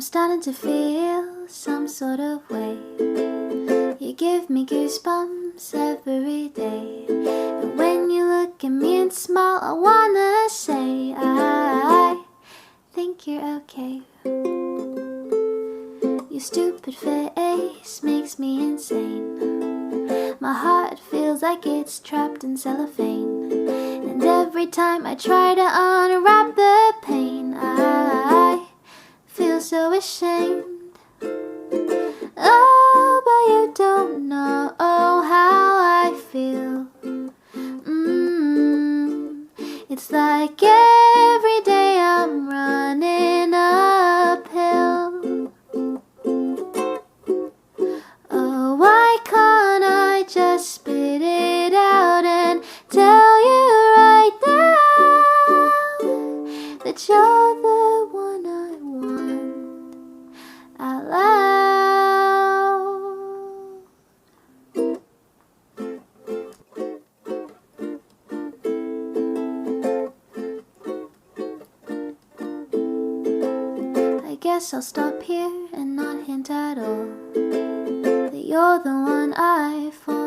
starting to feel some sort of way. You give me goosebumps every day. And when you look at me and smile, I wanna say I think you're okay. Your stupid face makes me insane. My heart feels like it's trapped in cellophane. And every time I try to unwrap the pain, I feel so ashamed. Oh, but you don't know how I feel. It's like every day I'm running uphill. Oh, why can't I just spit it out and tell you right now that you're the one I want out loud? I guess I'll stop here and not hint at all that you're the one I fall